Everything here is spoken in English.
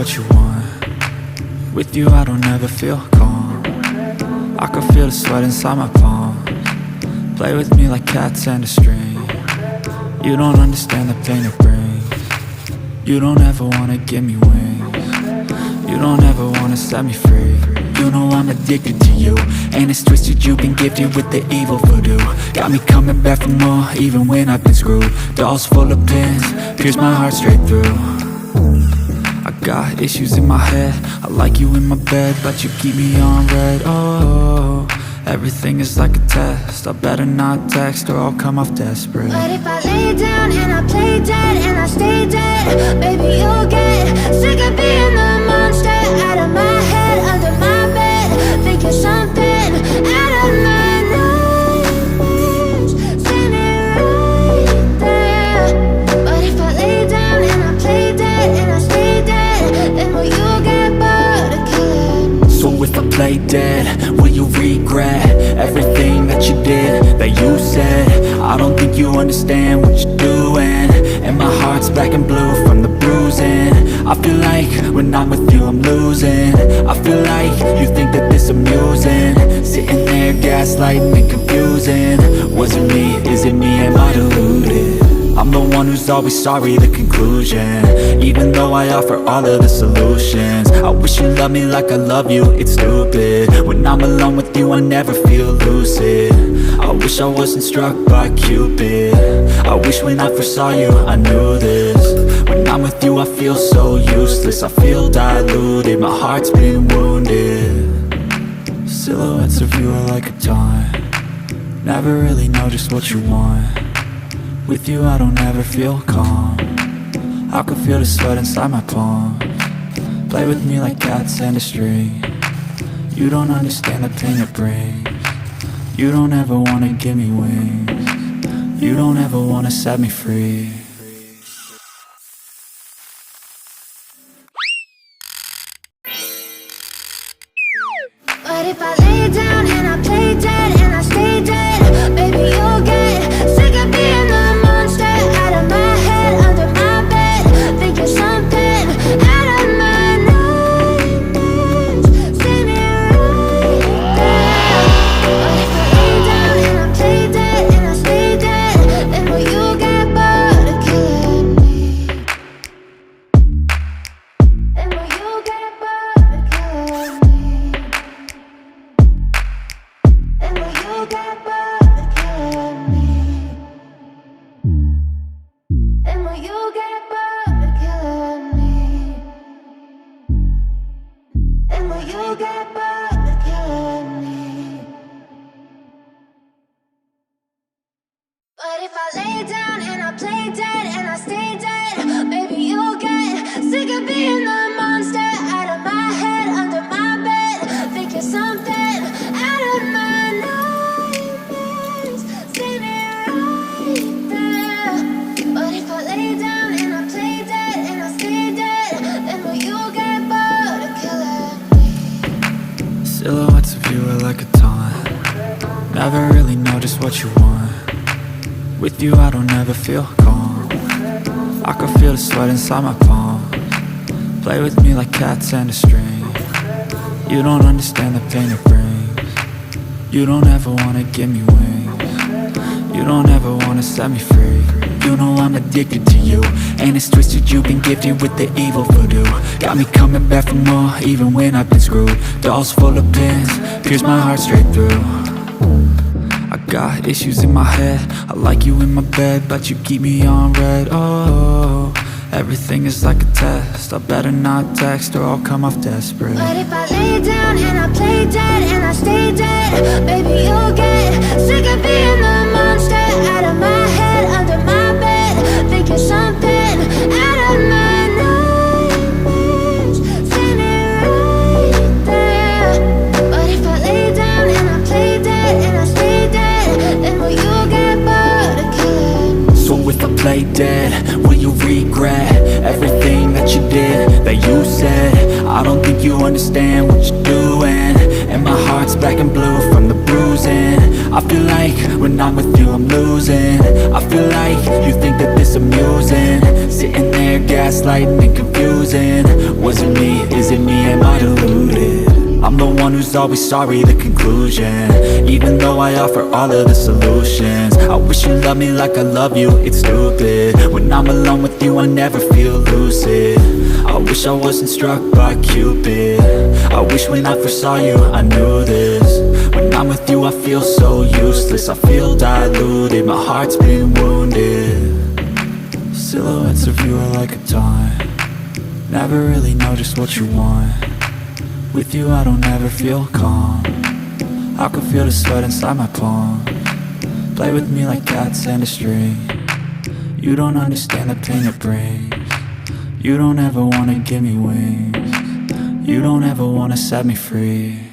what you want. With you I don't ever feel calm. I can feel the sweat inside my palm. Play with me like cats and a string. You don't understand the pain it brings. You don't ever wanna give me wings. You don't ever wanna set me free. You know I'm addicted to you, and it's twisted, you've been gifted with the evil voodoo. Got me coming back for more, even when I've been screwed. Dolls full of pins, pierce my heart straight through. I got issues in my head, I like you in my bed, but you keep me on red. Oh, everything is like a test, I better not text or I'll come off desperate. But if I lay down and I play dead and I stay dead, baby you'll get sick of being the monster out of my head, under my bed, thinking something out of my nightmares, standing right there. But if I lay down and I play dead and I stay dead, then will you get bored of killing? So if I play dead, will you regret everything that you did, that you said? I don't think you understand what you're doing, and my heart's black and blue from the bruising. I feel like when I'm with you I'm losing. I feel like you think that this amusing, sitting there gaslighting and confusing. Was it me? Is it me? Am I deluded? I'm the one who's always sorry, the conclusion, even though I offer all of the solutions. I wish you loved me like I love you, it's stupid. When I'm alone with you I never feel lucid. I wish I wasn't struck by Cupid. I wish when I first saw you I knew this. When I'm with you I feel so useless, I feel diluted, my heart's been wounded. Silhouettes of you are like a taunt, never really know just what you want. With you I don't ever feel calm, I can feel the sweat inside my palm. Play with me like cats and a string. You don't understand the pain it brings. You don't ever wanna give me wings. You don't ever wanna set me free. But if I lay down and I play dead and I stay dead, baby you'll get sick of being the monster out of my head, under my bed, thinking something out of my nightmares, standing right there. But if I lay down and I play dead and I stay dead, then will you get bored of killing me? Then will you get bored of killing me? And will you get bored of killing me? And will you get bored of killing me? And will you get bored of killing me? But if I lay down and I play dead and I stay dead, baby you'll get sick of being the monster out of my head, under my bed, thinking something out of my nightmares, standing right there. But if I lay down and I play dead and I stay dead, then will you get bored of killing me? Silhouettes of you are like a taunt, never really know just what you want. With you I don't ever feel calm, I can feel the sweat inside my palm. Play with me like cats and a string. You don't understand the pain it brings. You don't ever wanna give me wings. You don't ever wanna set me free. You know I'm addicted to you, and it's twisted, you've been gifted with the evil voodoo. Got me coming back for more, even when I've been screwed. Dolls full of pins, pierce my heart straight through. I got issues in my head, I like you in my bed, but you keep me on red. Oh, everything is like a test, I better not text or I'll come off desperate. But if I lay down and I play dead and I stay dead, baby you'll get sick of being the monster out of my head, under my bed, thinking something out of my nightmares, standing right there. But if I lay down and I play dead and I stay dead, then will you get bored of killing me? So if I play dead, will you regret everything that you did, that you said? I don't think you understand what you're doing, and my heart's black and blue from the bruising. I I feel like when I'm with you I'm losing. I feel like you think that this amusing, sitting there gaslighting and confusing. Was it me? Is it me? Am I deluded? I'm the one who's always sorry, the conclusion. Even though I offer all of the solutions. I wish you loved me like I love you, it's stupid. When I'm alone with you I never feel lucid. I wish I wasn't struck by Cupid. I wish when I first saw you I knew this. When I'm with you I feel so useless, I feel diluted, my heart's been wounded. Silhouettes of you are like a taunt, never really know just what you want. With you I don't ever feel calm, I can feel the sweat inside my palm. Play with me like cats and a string. You don't understand the pain it brings. You don't ever wanna give me wings. You don't ever wanna set me free.